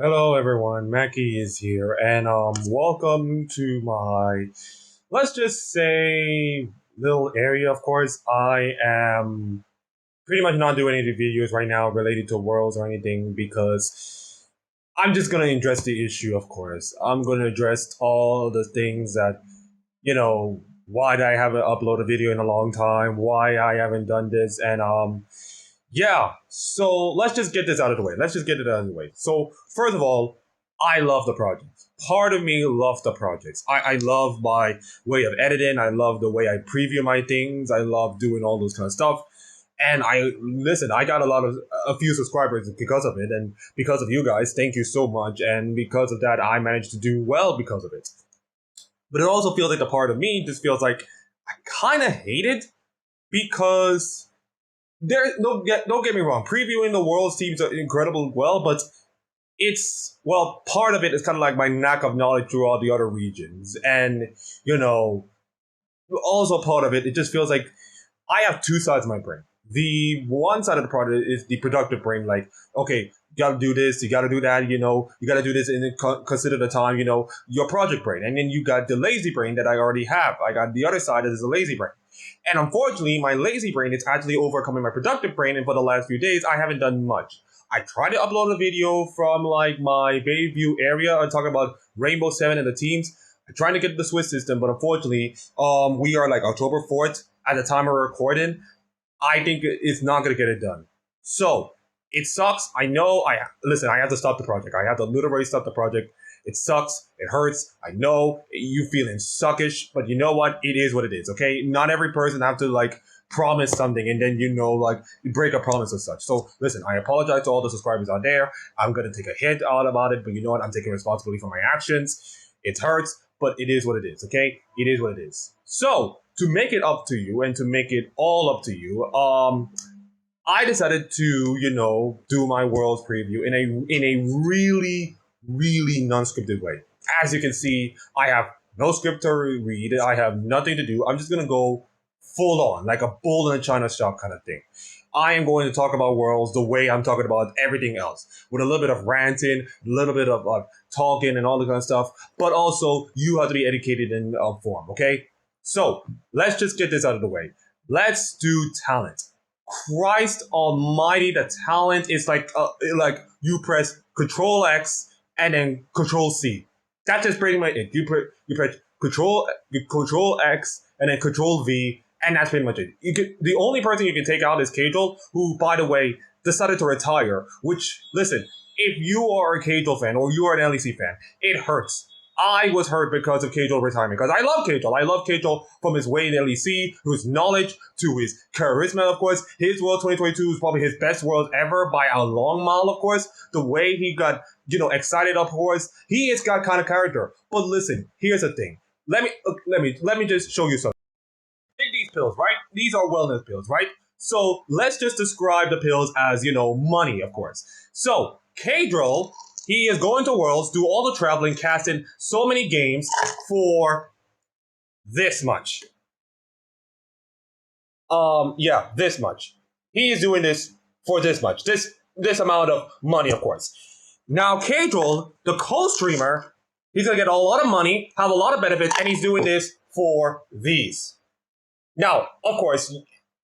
Hello everyone, Mackie is here, and welcome to my, let's just say, little area. Of course, I am pretty much not doing any videos right now related to worlds or anything because I'm just gonna address the issue. Of course, I'm gonna address all the things that why I haven't uploaded a video in a long time, why I haven't done this, and yeah, so let's just get this out of the way. Let's just get it out of the way. So, first of all, I love the project. Part of me loves the projects. I love my way of editing. I love the way I preview my things. I love doing all those kind of stuff. And I got a few subscribers because of it. And because of you guys, thank you so much. And because of that, I managed to do well because of it. But it also feels like the part of me just feels like I kind of hate it because don't get me wrong. Previewing the world seems incredible well, but part of it is kind of like my lack of knowledge through all the other regions, and you know, also part of it. It just feels like I have two sides of my brain. The one side of the project is the productive brain, like, okay, you gotta do this, you gotta do that, you gotta do this and then consider the time, your project brain. And then you got the lazy brain that I already have. I got the other side that is the lazy brain. And unfortunately, my lazy brain is actually overcoming my productive brain, and for the last few days, I haven't done much. I tried to upload a video from like my Bayview area and talking about Rainbow Seven and the teams. I'm trying to get the Swiss system, but unfortunately, we are like October 4th at the time of recording. I think it's not going to get it done. So it sucks. I know. I have to stop the project. I have to literally stop the project. It sucks. It hurts. I know you feeling suckish, but you know what? It is what it is. Okay. Not every person have to like promise something and then like you break a promise or such. So listen, I apologize to all the subscribers out there. I'm gonna take a hint out about it, but you know what? I'm taking responsibility for my actions. It hurts, but it is what it is. Okay. It is what it is. So to make it up to you and to make it all up to you, I decided to, do my world's preview in a really, really non-scripted way. As you can see, I have no script to read. I have nothing to do. I'm just gonna go full on, like a bull in a china shop kind of thing. I am going to talk about worlds the way I'm talking about everything else, with a little bit of ranting, a little bit of talking, and all the kind of stuff. But also, you have to be educated in form. Okay, so let's just get this out of the way. Let's do talent. Christ Almighty, the talent is like you press Control X and then Control C. That's just pretty much it. You press Control X and then Control V, and that's pretty much it. The only person you can take out is Cajal, who, by the way, decided to retire. Which, listen, if you are a Cajal fan or you are an LEC fan, it hurts. I was hurt because of Cajal retirement, because I love Cajal. I love Cajal from his way in LEC, to his knowledge, to his charisma, of course. His World 2022 is probably his best World ever by a long mile, of course. The way he got, excited, of course. He has got kind of character. But listen, here's the thing. Let me just show you something. Take these pills, right? These are wellness pills, right? So let's just describe the pills as, money, of course. So, Cadril, he is going to Worlds, do all the traveling, casting so many games for this much. This much. He is doing this for this much. This amount of money, of course. Now, Cadril, the co-streamer, he's gonna get a lot of money, have a lot of benefits, and he's doing this for these. Now, of course,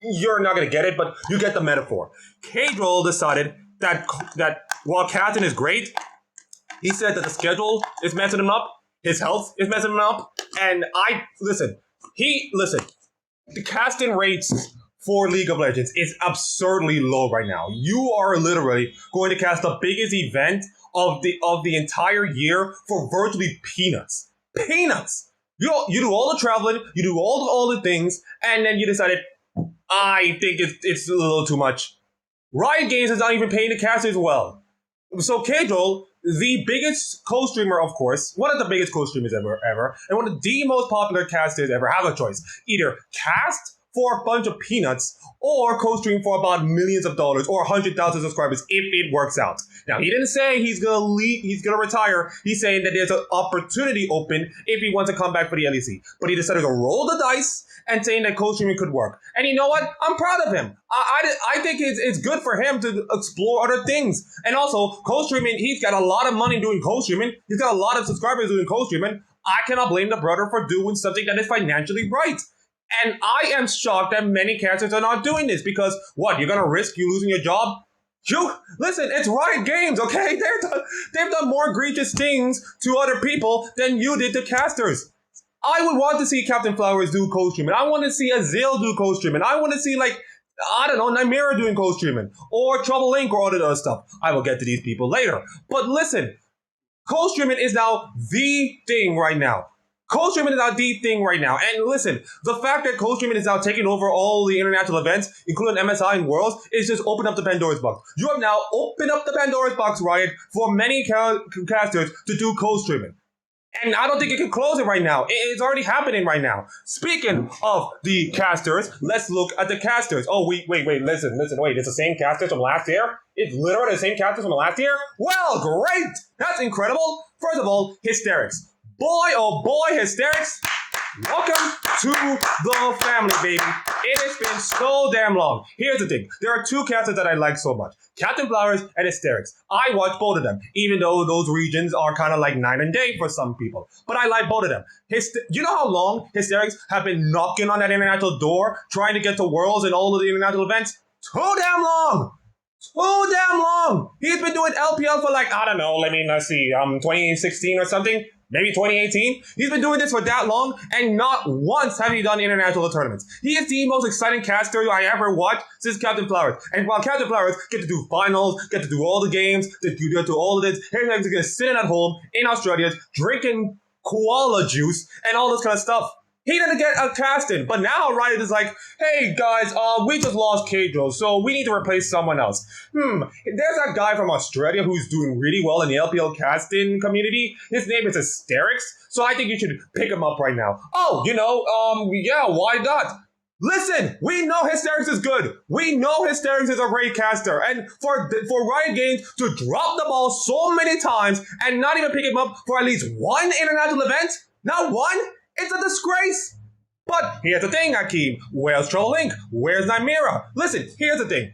you're not gonna get it, but you get the metaphor. Cadril decided that while casting is great, he said that the schedule is messing him up, his health is messing him up, and the casting rates for League of Legends is absurdly low right now. You are literally going to cast the biggest event of the entire year for virtually peanuts. Peanuts! You do all the traveling, you do all the things, and then you decided, I think it's a little too much. Riot Games is not even paying the casters well. So Cajal, the biggest co-streamer, of course, one of the biggest co-streamers ever, and one of the most popular casters ever, have a choice. Either cast for a bunch of peanuts or co-stream for about millions of dollars or 100,000 subscribers if it works out. Now, he didn't say he's gonna leave, he's gonna retire. He's saying that there's an opportunity open if he wants to come back for the LEC. But he decided to roll the dice and saying that co-streaming could work. And you know what? I'm proud of him. I think it's good for him to explore other things. And also, co-streaming, he's got a lot of money doing co-streaming. He's got a lot of subscribers doing co-streaming. I cannot blame the brother for doing something that is financially right. And I am shocked that many casters are not doing this because, what, you're going to risk you losing your job? Listen, it's Riot Games, okay? They've done more egregious things to other people than you did to casters. I would want to see Captain Flowers do co-streaming. I want to see Azale do co-streaming. I want to see, like, I don't know, Nymeria doing co-streaming. Or Trouble Inc. or all that other stuff. I will get to these people later. But listen, co-streaming is now the thing right now. Co-streaming is now the thing right now. And listen, the fact that co-streaming is now taking over all the international events, including MSI and Worlds, is just open up the Pandora's box. You have now opened up the Pandora's box, Riot, for many casters to do co-streaming. And I don't think you can close it right now. It's already happening right now. Speaking of the casters, let's look at the casters. Oh, wait, listen, wait. It's the same casters from last year? It's literally the same casters from last year? Well, great! That's incredible. First of all, Hysterics. Boy, oh boy, Hysterics. Welcome to the family, baby. It has been so damn long. Here's the thing. There are two casters that I like so much. Captain Flowers and Hysterics. I watch both of them, even though those regions are kind of like night and day for some people. But I like both of them. You know how long Hysterics have been knocking on that international door, trying to get to Worlds and all of the international events? Too damn long. Too damn long. He's been doing LPL for like, I don't know, let's see, 2016 or something. Maybe 2018. He's been doing this for that long, and not once have he done international tournaments. He is the most exciting caster I ever watched since Captain Flowers. And while Captain Flowers get to do finals, get to do all the games, get to do all of this, he's going to sit at home in Australia drinking koala juice and all this kind of stuff. He didn't get a casting, but now Riot is like, hey guys, we just lost Keijo, so we need to replace someone else. There's that guy from Australia who's doing really well in the LPL casting community. His name is Hysterics, so I think you should pick him up right now. Oh, yeah, why not? Listen, we know Hysterics is good. We know Hysterics is a great caster. And for Riot Games to drop the ball so many times and not even pick him up for at least one international event, not one, it's a disgrace. But here's the thing, Akeem. Where's Trouble Inc? Where's Nymeria? Listen, here's the thing.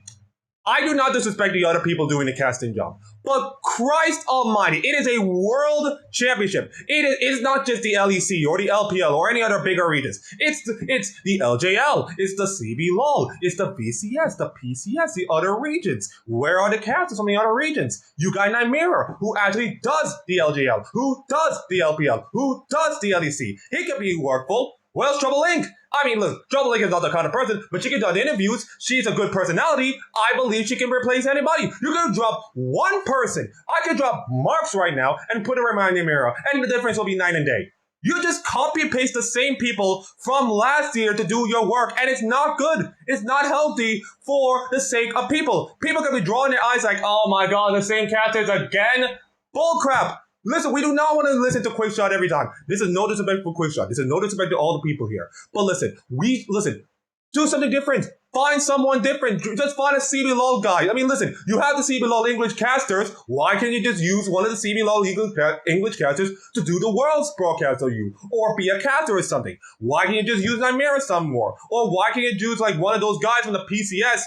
I do not disrespect the other people doing the casting job. But Christ almighty, it is a world championship. It is not just the LEC or the LPL or any other bigger regions. It's the LJL, it's the CBLOL, it's the VCS, the PCS, the other regions. Where are the casters from the other regions? You got Nymeria, who actually does the LJL, who does the LPL, who does the LEC. He can be workful. Where's Trouble Inc? I mean, look, Trouble Inc is not the kind of person, but she can do the interviews. She's a good personality. I believe she can replace anybody. You're going to drop one person. I can drop Marks right now and put her in my Nymeria, and the difference will be night and day. You just copy and paste the same people from last year to do your work, and it's not good. It's not healthy for the sake of people. People can be drawing their eyes like, oh my god, the same casters again? Bullcrap. Listen, we do not want to listen to Quickshot every time. This is no disrespect for Quickshot. This is no disrespect to all the people here. But listen, do something different. Find someone different. Just find a CBLOL guy. I mean, listen, you have the CBLOL English casters. Why can't you just use one of the CBLOL English casters to do the world's broadcast for you? Or be a caster or something? Why can't you just use Nymeria some more? Or why can't you use like one of those guys from the PCS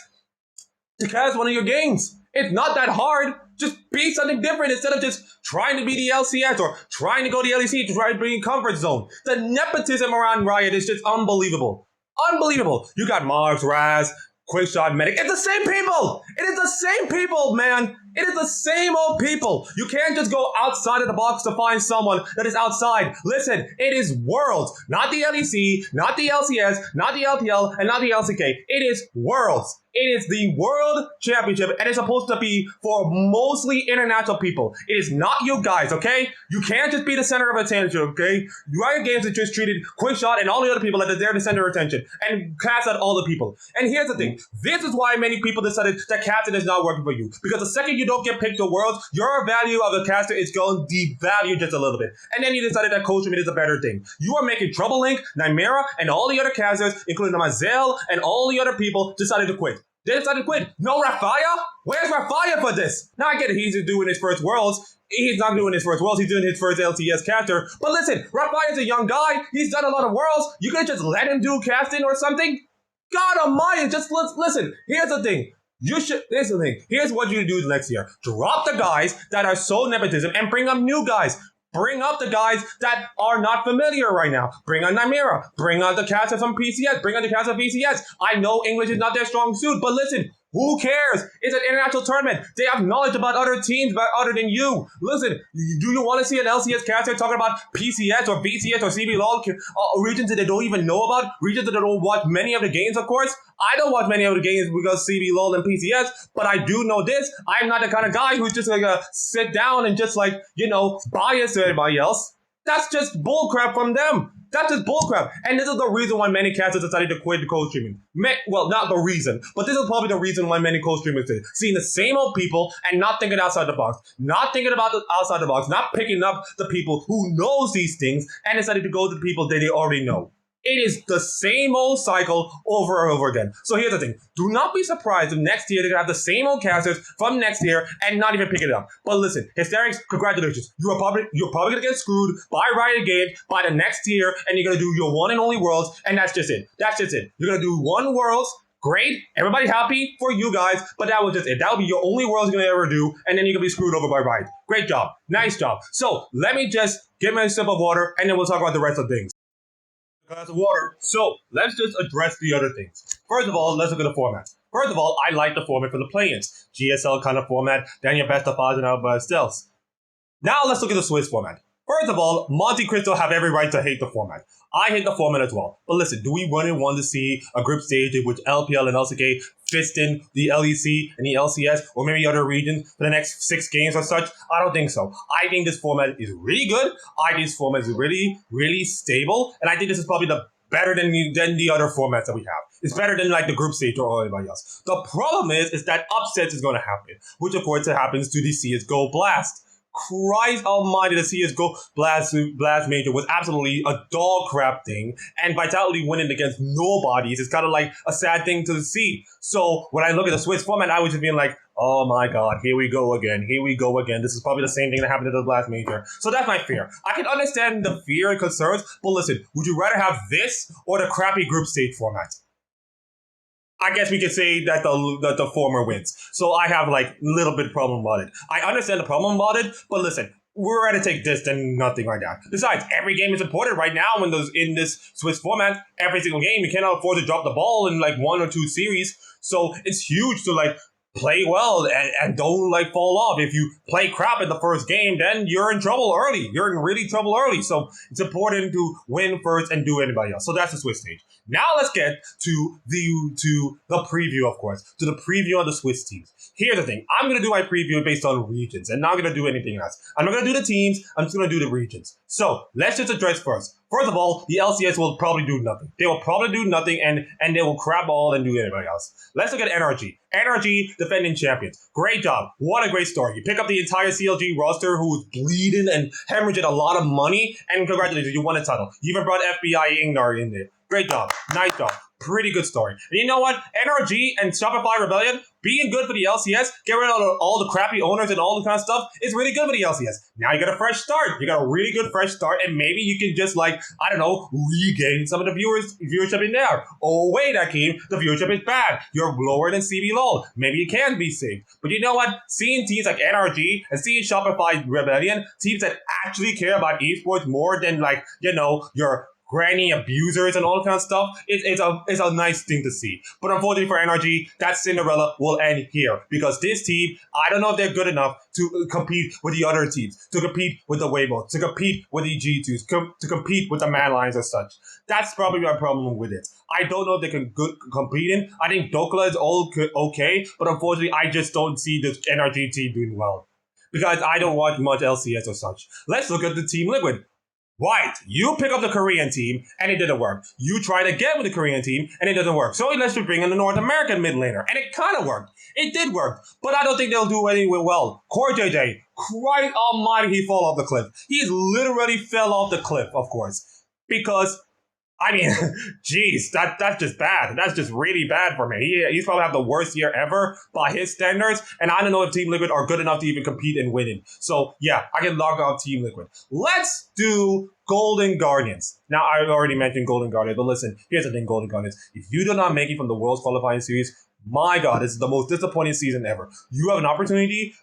to cast one of your games? It's not that hard. Just be something different instead of just trying to be the LCS or trying to go to the LEC to try to be in comfort zone. The nepotism around Riot is just unbelievable. Unbelievable. You got Marks, Raz, Quickshot, Medic. It's the same people. It is the same people, man. It is the same old people. You can't just go outside of the box to find someone that is outside. Listen, it is Worlds, not the LEC, not the LCS, not the LPL, and not the LCK. It is Worlds. It is the World Championship, and it's supposed to be for mostly international people. It is not you guys, okay? You can't just be the center of attention, okay? Riot Games have just treated Quickshot and all the other people that they're the center of attention and cast out all the people. And here's the thing. This is why many people decided that casting is not working for you. Because the second you you don't get picked to Worlds, your value of the caster is going to devalue just a little bit. And then you decided that Coach Treatment is a better thing. You are making Trouble Link, Nymera, and all the other casters, including Mazel and all the other people, decided to quit. They decided to quit. No Rafaya? Where's Rafaya for this? Now I get it, he's doing his first Worlds. He's not doing his first Worlds, he's doing his first LCS caster. But listen, Rafaya's a young guy. He's done a lot of Worlds. You could just let him do casting or something? God almighty, just listen. Here's the thing. Here's the thing. Here's what you do next year. Drop the guys that are so nepotism and bring up new guys. Bring up the guys that are not familiar right now. Bring on Nymera. Bring on the casters from PCS. Bring on the casters from PCS. I know English is not their strong suit, but listen, who cares? It's an international tournament. They have knowledge about other teams other than you. Listen, do you want to see an LCS caster talking about PCS or BCS or CBLOL regions that they don't even know about? Regions that they don't watch many of the games, of course? I don't watch many of the games because CBLOL and PCS, but I do know this. I'm not the kind of guy who's just gonna sit down and just bias to everybody else. That's just bullcrap from them. That's just bullcrap. And this is the reason why many casters decided to quit the coach streaming. Well, not the reason, but this is probably the reason why many coach streamers did. Seeing the same old people and not thinking outside the box. Not thinking about the outside the box. Not picking up the people who knows these things and decided to go to the people that they already know. It is the same old cycle over and over again. So here's the thing. Do not be surprised if next year they're going to have the same old casters from next year and not even pick it up. But listen, Hysterics, congratulations. You're probably going to get screwed by Riot Games by the next year, and you're going to do your one and only Worlds, and that's just it. That's just it. You're going to do one Worlds. Great. Everybody happy for you guys, but that was just it. That will be your only Worlds you're going to ever do, and then you're going to be screwed over by Riot. Great job. Nice job. So let me just get my sip of water, and then we'll talk about the rest of things. Glass of water. So let's just address the other things. First of all, let's look at the format. First of all, I like the format for the play-ins. GSL kind of format, then your best of 5 and out by stealths. Now let's look at the Swiss format. First of all, Monte Cristo have every right to hate the format. I hate the format as well. But listen, do we really want to see a group stage in which LPL and LCK fist in the LEC and the LCS or maybe other regions for the next 6 games or such? I don't think so. I think this format is really good. I think this format is really, really stable. And I think this is probably better than the other formats that we have. It's better than the group stage or anybody else. The problem is that upsets is going to happen, which of course happens to the CSGO Blast. Christ almighty, the CSGO Blast Major was absolutely a dog crap thing, and Vitality winning against nobodies is kind of like a sad thing to see. So when I look at the Swiss format, I was just being like, oh my god, here we go again. This is probably the same thing that happened to the Blast Major. So that's my fear. I can understand the fear and concerns, but listen, would you rather have this or the crappy group stage format? I guess we could say that the former wins. So I have a little bit problem about it. I understand the problem about it, but listen, we're rather take this than nothing right now. Besides, every game is important right now in this Swiss format. Every single game, you cannot afford to drop the ball in 1 or 2 series. So it's huge to play well and don't fall off. If you play crap in the first game, then you're in trouble early. You're in really trouble early. So it's important to win first and do anybody else. So that's the Swiss stage. Now let's get to the preview, of course, to the preview of the Swiss teams. Here's the thing. I'm going to do my preview based on regions and not going to do anything else. I'm not going to do the teams. I'm just going to do the regions. So let's just address first. First of all, the LCS will probably do nothing. They will probably do nothing and they will crap all and do anybody else. Let's look at NRG. NRG, defending champions. Great job. What a great story. You pick up the entire CLG roster who is bleeding and hemorrhaging a lot of money, and congratulations, you won a title. You even brought FBI Ignar in there. Great job. Nice job. Pretty good story. And you know what? NRG and Shopify Rebellion being good for the LCS, get rid of all the crappy owners and all the kind of stuff, it's really good for the LCS. Now you got a fresh start. You got a really good fresh start, and maybe you can just regain some of the viewership in there. Oh wait, Akeem, the viewership is bad. You're lower than CBLOL. Maybe it can be saved. But you know what? Seeing teams like NRG and seeing Shopify Rebellion, teams that actually care about esports more than your granny abusers and all that kind of stuff, it's a nice thing to see. But unfortunately for NRG, that Cinderella will end here. Because this team, I don't know if they're good enough to compete with the other teams, to compete with the Weibos, to compete with the G2s, to compete with the Man Lions and such. That's probably my problem with it. I don't know if they can compete in. I think Dokla is all okay, but unfortunately, I just don't see this NRG team doing well. Because I don't watch much LCS or such. Let's look at the Team Liquid. Right, you pick up the Korean team and it didn't work. You tried again with the Korean team and it doesn't work. So let's just bring in the North American mid laner. And it kind of worked. It did work. But I don't think they'll do anything well. Core JJ, Christ almighty, he fell off the cliff. He literally fell off the cliff, of course. Because I mean, geez, that's just bad. That's just really bad for me. He's probably have the worst year ever by his standards, and I don't know if Team Liquid are good enough to even compete and winning. So yeah, I can log off Team Liquid. Let's do Golden Guardians. Now, I already mentioned Golden Guardians, but listen, here's the thing, Golden Guardians. If you do not make it from the World's Qualifying Series, my God, this is the most disappointing season ever. You have an opportunity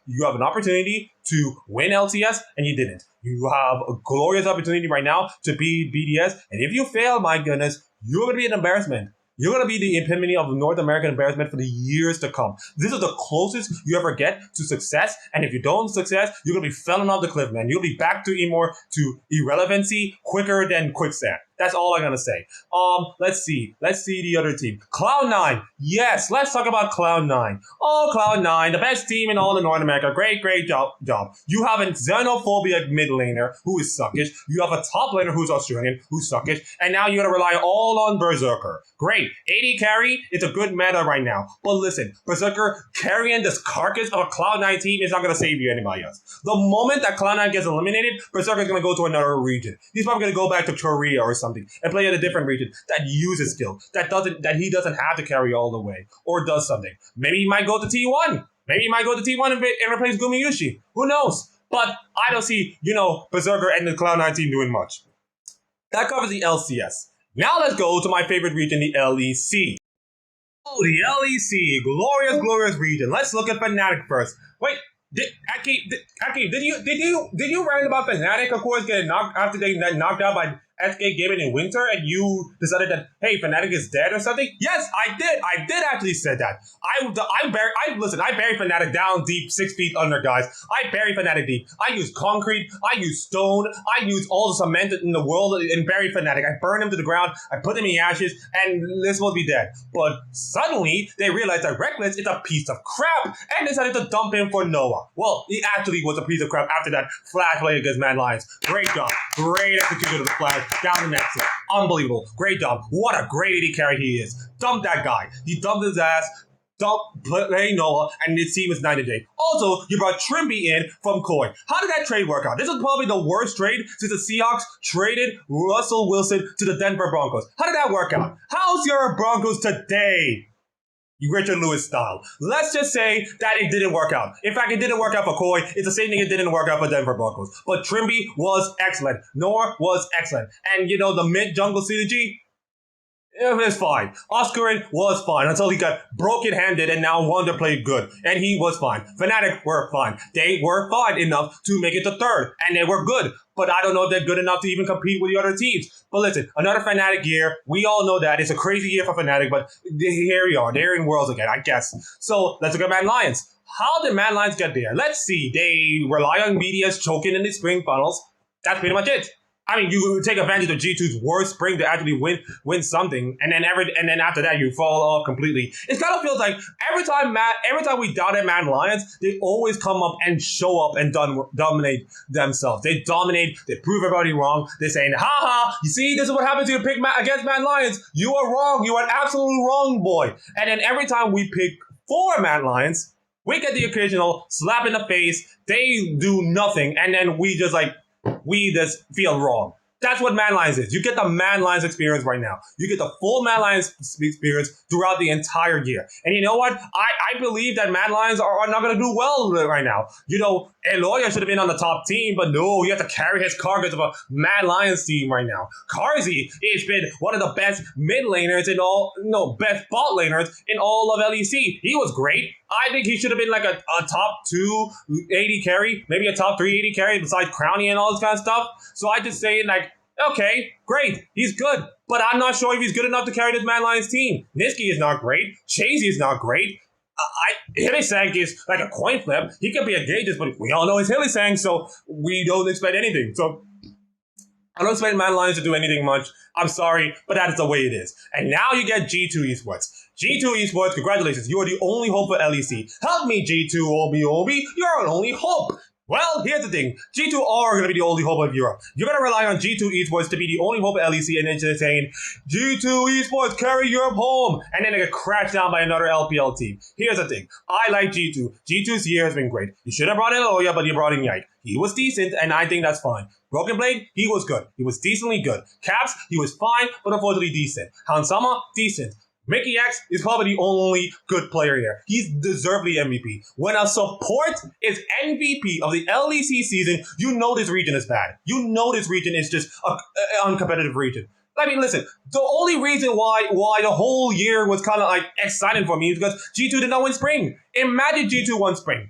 to win LCS, and you didn't. You have a glorious opportunity right now to beat BDS, and if you fail, my goodness, you're going to be an embarrassment. You're going to be the epitome of North American embarrassment for the years to come. This is the closest you ever get to success, and if you don't success, you're going to be falling off the cliff, man. You'll be back to irrelevancy quicker than quicksand. That's all I'm gonna say. Let's see the other team. Cloud9. Yes, let's talk about Cloud9. Oh, Cloud9, the best team in all of North America. Great job. You have a xenophobic mid laner who is suckish. You have a top laner who's Australian, who's suckish. And now you gotta rely all on Berserker. Great. AD carry, it's a good meta right now. But listen, Berserker carrying this carcass of a Cloud9 team is not gonna save you anybody else. The moment that Cloud9 gets eliminated, Berserker's gonna go to another region. He's probably gonna go back to Korea or something and play in a different region that uses skill, that he doesn't have to carry all the way, or does something. Maybe he might go to T1. Maybe he might go to T1 and replace Gumayushi. Who knows? But I don't see, Berserker and the Cloud9 team doing much. That covers the LCS. Now let's go to my favorite region, the LEC. Oh, the LEC, glorious region. Let's look at Fnatic first. Wait. Aki, did you write about Fnatic, of course, getting knocked after they got knocked out by SK Gaming in winter, and you decided that, hey, Fnatic is dead or something? Yes, I did actually say that. I bury Fnatic down deep, 6 feet under, guys. I bury Fnatic deep. I use concrete, I use stone, I use all the cement in the world and bury Fnatic. I burn him to the ground, I put him in ashes, and they're supposed to be dead. But suddenly, they realized that Reckless is a piece of crap, and decided to dump him for Noah. Well, he actually was a piece of crap after that Flash play against Mad Lions. Great job. Great execution of the Flash. Down the next. Unbelievable. Great job. What a great AD carry he is. Dump that guy. He dumped his ass. Play Noah, and his team is 9 and day. Also, you brought Trimby in from Koi. How did that trade work out? This is probably the worst trade since the Seahawks traded Russell Wilson to the Denver Broncos. How did that work out? How's your Broncos today? Richard Lewis style. Let's just say that it didn't work out. In fact, it didn't work out for Koi. It's the same thing it didn't work out for Denver Broncos. But Trimby was excellent. Noah was excellent. And the mid-jungle synergy, it was fine. Oscarin was fine until he got broken-handed and now Wonder played good. And he was fine. Fnatic were fine. They were fine enough to make it to third. And they were good. But I don't know if they're good enough to even compete with the other teams. But listen, another Fnatic year. We all know that. It's a crazy year for Fnatic, but here we are. They're in Worlds again, I guess. So let's look at Mad Lions. How did Mad Lions get there? Let's see. They rely on BDS choking in the spring finals. That's pretty much it. I mean, you take advantage of G2's worst spring to actually win something, and then after that you fall off completely. It kind of feels like every time we doubted Mad Lions, they always come up and show up and dominate themselves. They dominate. They prove everybody wrong. They're saying, "Ha ha! You see, this is what happens when you pick against Mad Lions. You are wrong. You are absolutely wrong, boy." And then every time we pick for Mad Lions, we get the occasional slap in the face. They do nothing, and then we just feel wrong. That's what Mad Lions is. You get the Mad Lions experience right now. You get the full Mad Lions experience throughout the entire year. And you know what? I believe that Mad Lions are not going to do well right now. Eloya should have been on the top team, but no, you have to carry his carcass of a Mad Lions team right now. Carzzy has been one of the best mid laners best bot laners in all of LEC. He was great. I think he should have been like a top 2 AD carry, maybe a top 3 AD carry besides Crownie and all this kind of stuff. So I just say okay, great, he's good, but I'm not sure if he's good enough to carry this Mad Lions team. Niski is not great. Chasey is not great. Hillisang is like a coin flip. He could be a Gages, but we all know it's Hillisang, so we don't expect anything. So I don't expect Mad Lions to do anything much. I'm sorry, but that is the way it is. And now you get G2 Esports. G2 Esports, congratulations. You are the only hope for LEC. Help me, G2 Obi. You're our only hope. Well, here's the thing. G2 are going to be the only hope of Europe. You're going to rely on G2 Esports to be the only hope of LEC, and then just saying, G2 Esports carry Europe home. And then they get crashed down by another LPL team. Here's the thing. I like G2. G2's year has been great. You should have brought in Oya, but you brought in Yike. He was decent, and I think that's fine. Broken Blade, he was good. He was decently good. Caps, he was fine, but unfortunately decent. Hansama, decent. Mickey X is probably the only good player here. He's deservedly MVP. When a support is MVP of the LEC season, you know this region is bad. You know this region is just an uncompetitive region. I mean, listen, the only reason why the whole year was kind of like exciting for me is because G2 did not win spring. Imagine G2 won spring.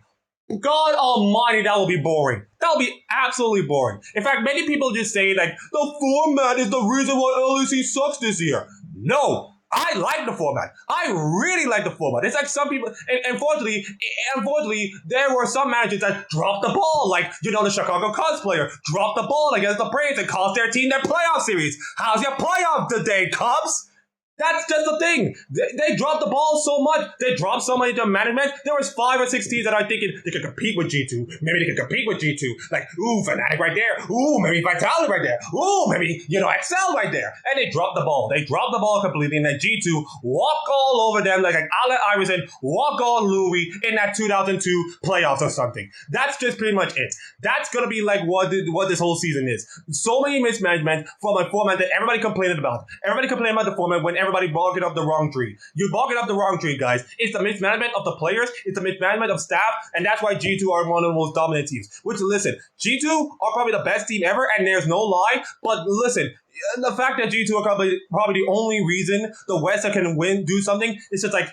God almighty, that will be boring. That will be absolutely boring. In fact, many people just say like, the format is the reason why LEC sucks this year. No. I like the format. I really like the format. It's like some people, and unfortunately, there were some managers that dropped the ball. Like, the Chicago Cubs player dropped the ball against the Braves and cost their team their playoff series. How's your playoff today, Cubs? That's just the thing. They dropped the ball so much. They dropped so many to management. There was 5 or 6 teams that I think they could compete with G2. Maybe they could compete with G2. Like, ooh, Fnatic right there. Ooh, maybe Vitality right there. Ooh, maybe, Excel right there. And they dropped the ball. They dropped the ball completely. And then G2 walk all over them like Allen Iverson, walk all Louis in that 2002 playoffs or something. That's just pretty much it. That's going to be like what this whole season is. So many mismanagement from a format that everybody complained about. Everybody complained about the format when everybody barking up the wrong tree. You're barking up the wrong tree, guys. It's the mismanagement of the players. It's the mismanagement of staff. And that's why G2 are one of the most dominant teams. Which, listen, G2 are probably the best team ever, and there's no lie. But listen, the fact that G2 are probably the only reason the West can do something, it's just like,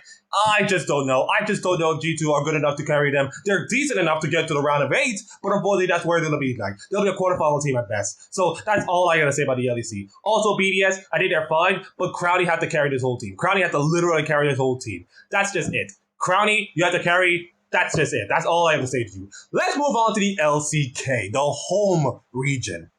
I just don't know. I just don't know if G2 are good enough to carry them. They're decent enough to get to the round of 8, but unfortunately, that's where they're going to be like. They'll be a quarterfinal team at best. So that's all I got to say about the LEC. Also, BDS, I think they're fine, but Crowny had to carry this whole team. Crowny had to literally carry this whole team. That's just it. Crowny, you have to carry. That's just it. That's all I have to say to you. Let's move on to the LCK, the home region.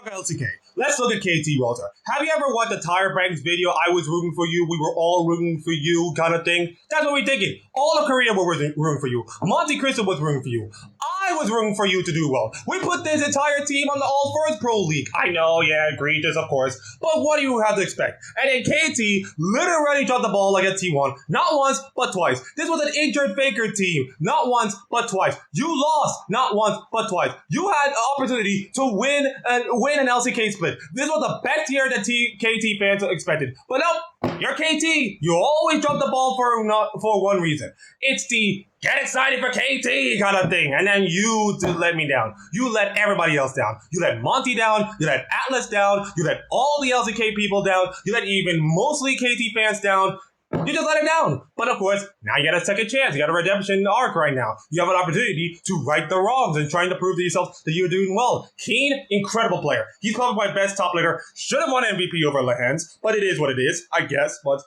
LCK. Let's look at KT Rotor. Have you ever watched the Tire Banks video? I was rooting for you. We were all rooting for you kind of thing. That's what we're thinking. All of Korea were rooting for you. Monte Cristo was rooting for you. I was rooting for you to do well. We put this entire team on the All-First Pro League. I know, yeah, egregious, of course. But what do you have to expect? And then KT literally dropped the ball like a T1. Not once, but twice. This was an injured Faker team. Not once, but twice. You lost. Not once, but twice. You had an opportunity to win an LCK split. This was the best year that KT fans expected. But nope, you're KT. You always drop the ball for one reason. It's the get excited for KT kind of thing. And then you let me down. You let everybody else down. You let Monty down. You let Atlas down. You let all the LCK people down. You let even mostly KT fans down. You just let it down. But of course, now you got a second chance. You got a redemption arc right now. You have an opportunity to right the wrongs and trying to prove to yourself that you're doing well. Keen, incredible player. He's probably my best top laner. Should have won MVP over Lehans, but it is what it is, I guess. But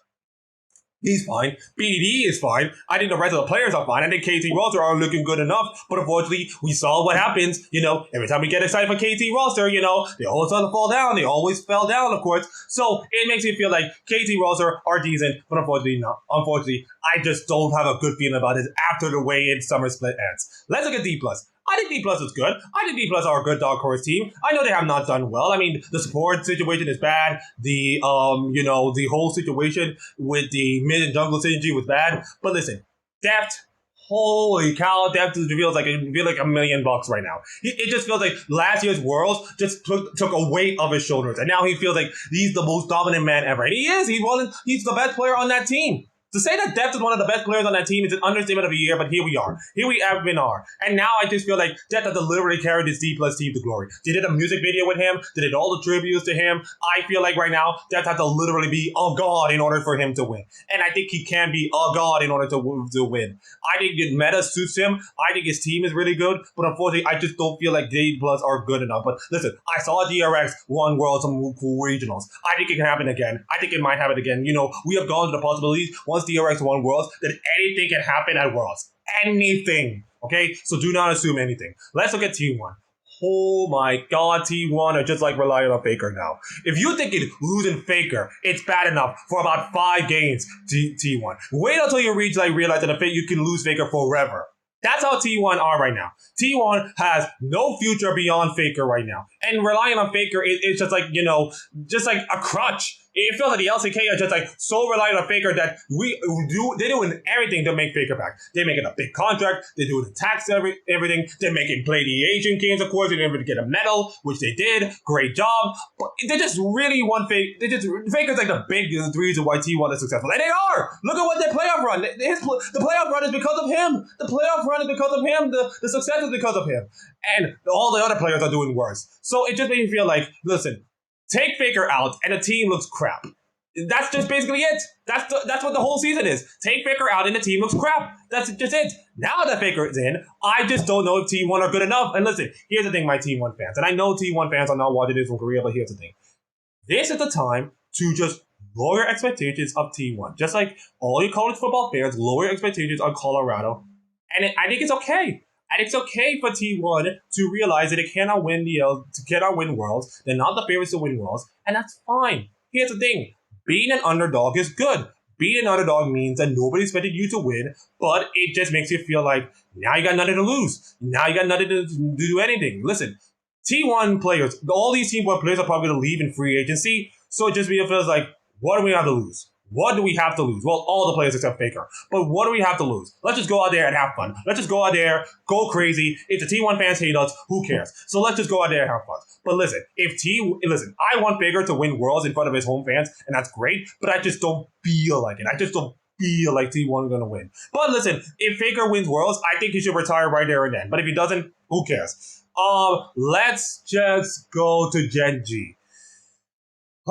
he's fine. BDD is fine. I think the rest of the players are fine. I think KT roster are looking good enough. But unfortunately, we saw what happens. Every time we get excited for KT roster, they always start to fall down. They always fell down, of course. So it makes me feel like KT roster are decent, but unfortunately not. Unfortunately, I just don't have a good feeling about it after the way in summer split ends. Let's look at D+. I think D Plus is good. I think D Plus are a good Dark Horse team. I know they have not done well. I mean, the support situation is bad. The the whole situation with the mid and jungle synergy was bad. But listen, Deft, holy cow, Deft feels like $1 million right now. It just feels like last year's Worlds just took a weight off his shoulders, and now he feels like he's the most dominant man ever. And he is. He's the best player on that team. To say that Deft is one of the best players on that team is an understatement of the year, but here we are. Here we have been are. And now I just feel like Deft has deliberately carried this D plus team to glory. They did a music video with him. They did all the tributes to him. I feel like right now, Deft has to literally be a god in order for him to win. And I think he can be a god in order to win. I think the meta suits him. I think his team is really good. But unfortunately, I just don't feel like D plus are good enough. But listen, I saw DRX won Worlds some cool regionals. I think it can happen again. I think it might happen again. We have gone to the possibilities. Once DRX won Worlds, that anything can happen at Worlds. Anything. Okay? So do not assume anything. Let's look at T1. Oh my god, T1 are just like relying on Faker now. If you think losing Faker, it's bad enough for about 5 games, T1. Wait until you realize that you can lose Faker forever. That's how T1 are right now. T1 has no future beyond Faker right now. And relying on Faker is just like, just like a crutch. It feels like the LCK are just like so reliant on Faker that they're doing everything to make Faker back. They're making a big contract. They're doing the tax everything. They're making play the Asian games, of course. They're able to get a medal, which they did. Great job. But they just really want Faker's like the big reason why T1 is successful. And they are! Look at what their playoff run. The playoff run is because of him. The playoff run is because of him. The success is because of him. And all the other players are doing worse. So it just made me feel like, listen, take Faker out and the team looks crap. That's just basically it. That's what the whole season is. Take Faker out and the team looks crap. That's just it. Now that Faker is in, I just don't know if T1 are good enough. And listen, here's the thing, my T1 fans. And I know T1 fans are not watching this from Korea, but here's the thing. This is the time to just lower your expectations of T1. Just like all you college football fans, lower your expectations on Colorado. And I think it's okay. And it's okay for T1 to realize that they cannot win Worlds. They're not the favorites to win Worlds, and that's fine. Here's the thing. Being an underdog is good. Being an underdog means that nobody expected you to win, but it just makes you feel like now you got nothing to lose. Now you got nothing to do anything. Listen, T1 players, all these T1 players are probably going to leave in free agency, so it just feels like, what do we have to lose? What do we have to lose? Well, all the players except Faker. But what do we have to lose? Let's just go out there and have fun. Let's just go out there, go crazy. If the T1 fans hate us, who cares? So let's just go out there and have fun. But listen, I want Faker to win Worlds in front of his home fans, and that's great, but I just don't feel like it. I just don't feel like T1 is going to win. But listen, if Faker wins Worlds, I think he should retire right there and then. But if he doesn't, who cares? Let's just go to Gen G.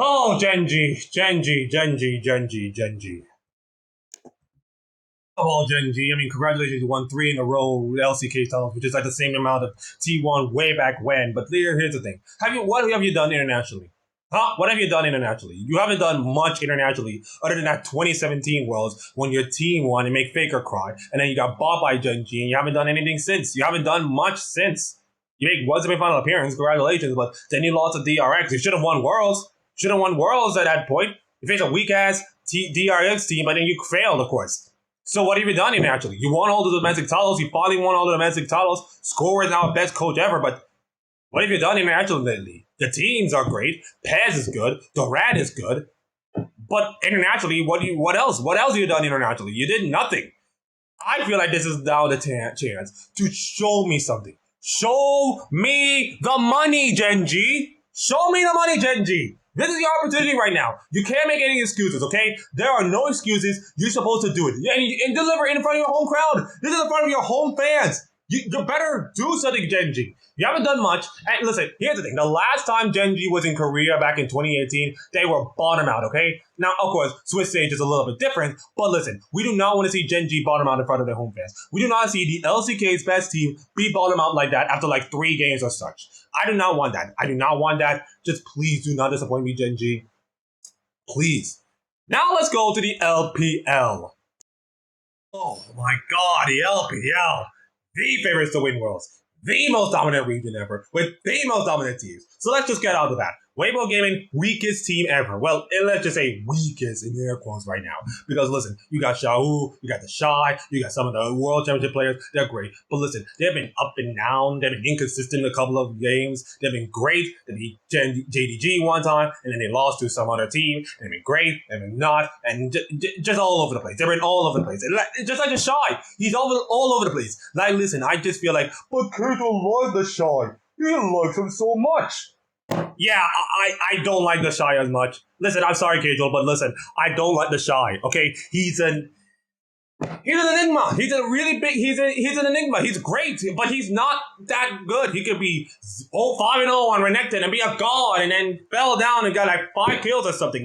Oh, Genji. Oh, Genji. I mean, congratulations, you won 3 in a row LCK titles, which is like the same amount of T1 way back when. But here's the thing. What have you done internationally? Huh? What have you done internationally? You haven't done much internationally other than that 2017 Worlds when your team won and make Faker cry. And then you got bought by Genji and you haven't done anything since. You haven't done much since. You make one semi-final appearance, congratulations, but then you lost to DRX. You should have won Worlds. Should have won Worlds at that point. You faced a weak-ass DRX team, but then you failed, of course. So what have you done internationally? You won all the domestic titles. You finally won all the domestic titles. Score is now best coach ever, but what have you done internationally lately? The teams are great. Pez is good. Durant is good. But internationally, what else? What else have you done internationally? You did nothing. I feel like this is now the chance to show me something. Show me the money, Genji. Show me the money, Genji. This is your opportunity right now. You can't make any excuses, okay? There are no excuses. You're supposed to do it. And deliver in front of your home crowd. This is in front of your home fans. You better do something, Genji. You haven't done much. And listen, here's the thing. The last time Genji was in Korea back in 2018, they were bottom out, okay? Now, of course, Swiss stage is a little bit different, but listen, we do not want to see Genji bottom out in front of their home fans. We do not see the LCK's best team be bottom out like that after like 3 games or such. I do not want that. I do not want that. Just please do not disappoint me, Genji. Please. Now let's go to the LPL. Oh my god, the LPL. The favorites to win Worlds. The most dominant region ever, with the most dominant teams. So let's just get out of that. Weibo Gaming, weakest team ever. Well, let's just say weakest in air quotes right now. Because listen, you got Xiaohu, you got the Shy, you got some of the World Championship players. They're great. But listen, they've been up and down. They've been inconsistent a couple of games. They've been great. They beat JDG one time, and then they lost to some other team. They've been great, they've been not, and just all over the place. They've been all over the place. Just like the Shy. He's all over the place. Like, listen, I just feel like, but Kato loves the Shy. He likes him so much. Yeah, I don't like the Shy as much. Listen, I'm sorry, Kajol, but listen, I don't like the Shy, okay? He's an enigma. He's a really big, he's an enigma. He's great, but he's not that good. He could be 5-0 on Renekton and be a god and then fell down and got like 5 kills or something.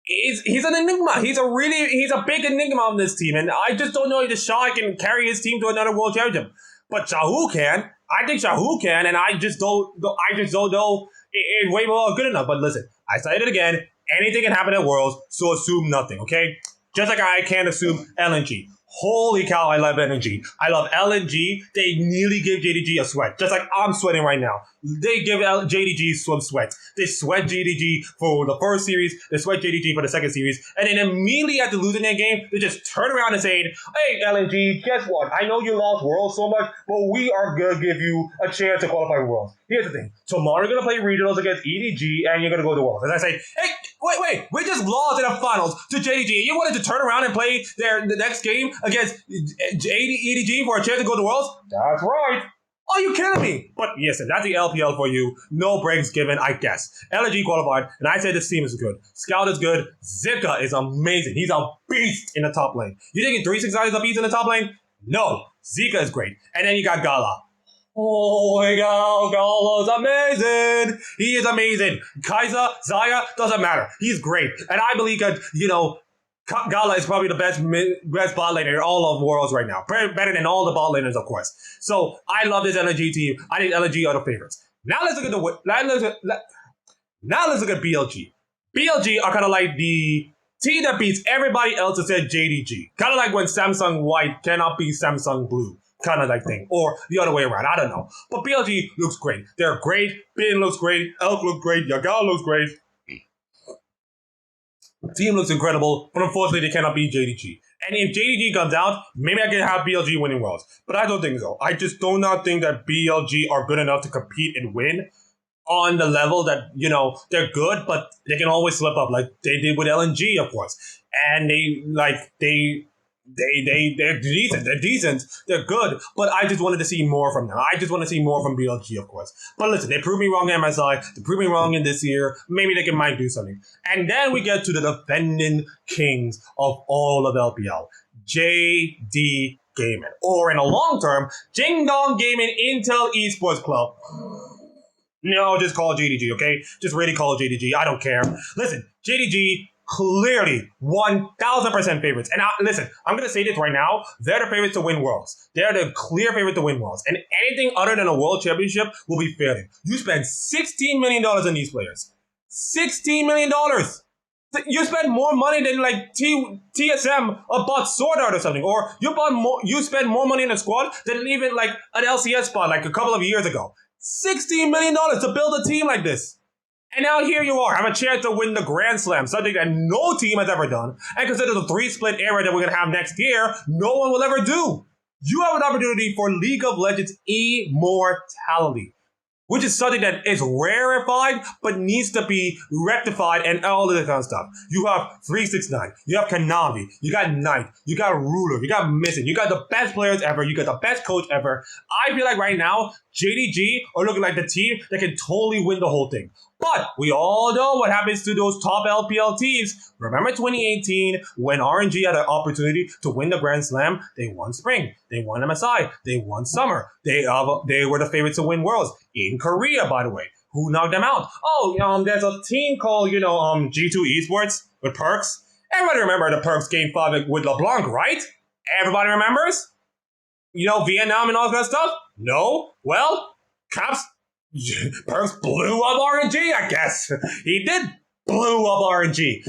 He's an enigma. He's a big enigma on this team, and I just don't know if the Shy can carry his team to another world championship. But Xiaohu can. I think Xiaohu can, and I just don't know if Weibo are good enough. But listen, I said it again. Anything can happen at Worlds, so assume nothing, okay? Just like I can't assume LNG. Holy cow, I love NG. I love LNG. They nearly give JDG a sweat, just like I'm sweating right now. They give JDG some sweats. They sweat JDG for the first series, they sweat JDG for the second series, and then immediately after losing that game, they just turn around and say, hey, LNG, guess what? I know you lost Worlds so much, but we are going to give you a chance to qualify for Worlds. Here's the thing. Tomorrow you're going to play regionals against EDG, and you're going to go to Worlds. And I say, hey, wait, we just lost in the finals to JDG. You wanted to turn around and play the next game against EDG for a chance to go to Worlds? That's right. Are you kidding me? But yes, that's the LPL for you. No breaks given, I guess. LG qualified, and I say this team is good. Scout is good. Zika is amazing. He's a beast in the top lane. You thinking 369 is a beast in the top lane? No. Zika is great. And then you got Gala. Oh my god, Gala's amazing. He is amazing. Kaiser, Zaya, doesn't matter. He's great. And I believe that, Gala is probably the best bot laner in all of Worlds right now. Better than all the bot laners, of course. So I love this LG team. I think LG are the favorites. Now let's look at BLG. BLG are kind of like the team that beats everybody else except JDG. Kind of like when Samsung White cannot beat Samsung Blue. Kind of like thing. Or the other way around. I don't know. But BLG looks great. They're great. Bin looks great. Elk looks great. Yagal looks great. Team looks incredible, but unfortunately they cannot beat JDG. And if JDG comes out, maybe I can have BLG winning Worlds. But I don't think so. I just do not think that BLG are good enough to compete and win on the level that, they're good, but they can always slip up like they did with LNG, of course. And they're decent, they're good, but I just wanted to see more from them. I just want to see more from BLG, of course. But listen, they proved me wrong in MSI, they proved me wrong in this year, maybe they might do something. And then we get to the defending kings of all of LPL, JD Gaming, or in a long term, Jing Dong Gaming Intel Esports Club. No, just call it JDG, okay? Just really call it JDG, I don't care. Listen, JDG clearly 1,000% favorites. And listen, I'm going to say this right now. They're the favorites to win Worlds. They're the clear favorite to win Worlds. And anything other than a World Championship will be failing. You spend $16 million on these players. $16 million. You spend more money than like TSM bought Sword Art or something. Or you spend more money in a squad than even like an LCS spot like a couple of years ago. $16 million to build a team like this. And now here you are, have a chance to win the Grand Slam, something that no team has ever done. And consider the 3-split era that we're going to have next year, no one will ever do. You have an opportunity for League of Legends immortality, which is something that is rarefied, but needs to be rectified and all of this kind of stuff. You have 369, you have Kanavi, you got Knight, you got Ruler, you got Missing, you got the best players ever, you got the best coach ever. I feel like right now, JDG are looking like the team that can totally win the whole thing. But we all know what happens to those top LPL teams. Remember 2018 when RNG had an opportunity to win the Grand Slam? They won Spring, they won MSI, they won Summer. They were the favorites to win Worlds in Korea, by the way. Who knocked them out? Oh, there's a team called G2 Esports with Perks. Everybody remember the Perks Game 5 with LeBlanc, right? Everybody remembers? Vietnam and all that stuff? No? Well, Caps. Perks blew up RNG, I guess. He did blew up RNG.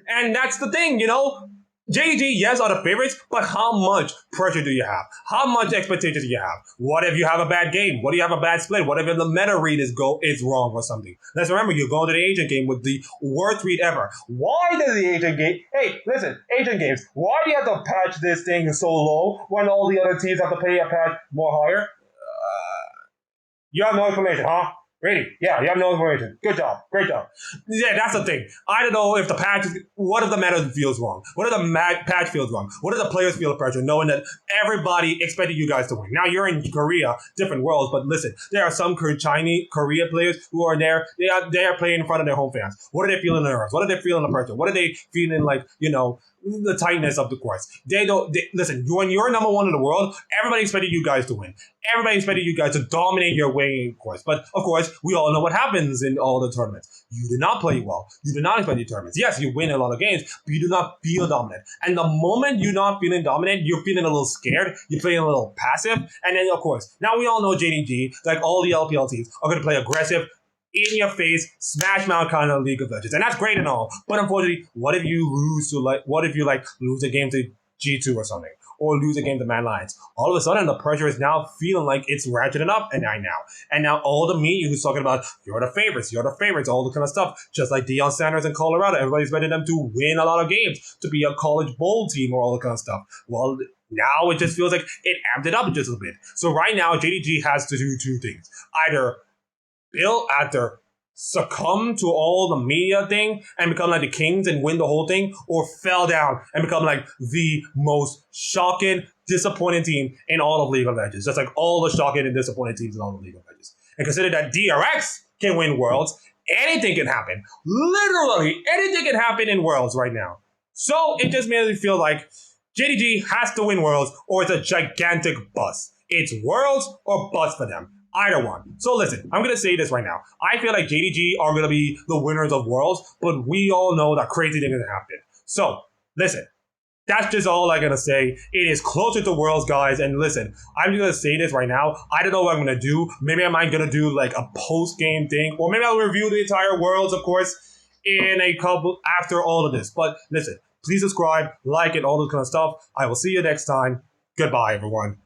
And that's the thing, JDG, yes, are the favorites, but how much pressure do you have? How much expectations do you have? What if you have a bad game? What if you have a bad split? What if the meta read is wrong or something? Let's remember, you're going to the Asian game with the worst read ever. Why does the Asian game... Hey, listen, Asian games, why do you have to patch this thing so low when all the other teams have to pay a patch more higher? You have no information, huh? Really? Yeah, you have no information. Good job. Great job. Yeah, that's the thing. I don't know if the patch... What if the meta feels wrong? What if the patch feels wrong? What if the players feel the pressure knowing that everybody expected you guys to win? Now, you're in Korea, different worlds, but listen, there are some Chinese Korea players who are there. They are playing in front of their home fans. What are they feeling nervous? What are they feeling the pressure? What are they feeling like, the tightness of the course? Listen, when you're number one in the world, everybody expected you guys to win. Everybody expected you guys to dominate your way, of course. But, of course, we all know what happens in all the tournaments. You did not play well. You did not expect your tournaments. Yes, you win a lot of games, but you do not feel dominant. And the moment you're not feeling dominant, you're feeling a little scared. You're feeling a little passive. And then, of course, now we all know JDG, like all the LPL teams, are going to play aggressive, in your face, smash mouth kind of League of Legends. And that's great and all. But unfortunately, what if you lose a game to G2 or something, or lose a game to Man Lions. All of a sudden, the pressure is now feeling like it's ratcheting up, and now all the media who's talking about you're the favorites, all the kind of stuff, just like Deion Sanders in Colorado, everybody's betting them to win a lot of games, to be a college bowl team or all the kind of stuff. Well, now it just feels like it amped it up just a bit. So right now, JDG has to do two things: either succumb to all the media thing and become like the Kings and win the whole thing, or fell down and become like the most shocking, disappointing team in all of League of Legends. Just like all the shocking and disappointing teams in all of League of Legends. And consider that DRX can win Worlds. Anything can happen. Literally anything can happen in Worlds right now. So it just made me feel like JDG has to win Worlds or it's a gigantic bust. It's Worlds or bust for them. Either one. So listen, I'm going to say this right now. I feel like JDG are going to be the winners of Worlds, but we all know that crazy thing is going to happen. So listen, that's just all I'm going to say. It is closer to Worlds, guys. And listen, I'm just going to say this right now. I don't know what I'm going to do. Maybe I might going to do like a post-game thing, or maybe I'll review the entire Worlds, of course, in a couple after all of this. But listen, please subscribe, like it, all this kind of stuff. I will see you next time. Goodbye, everyone.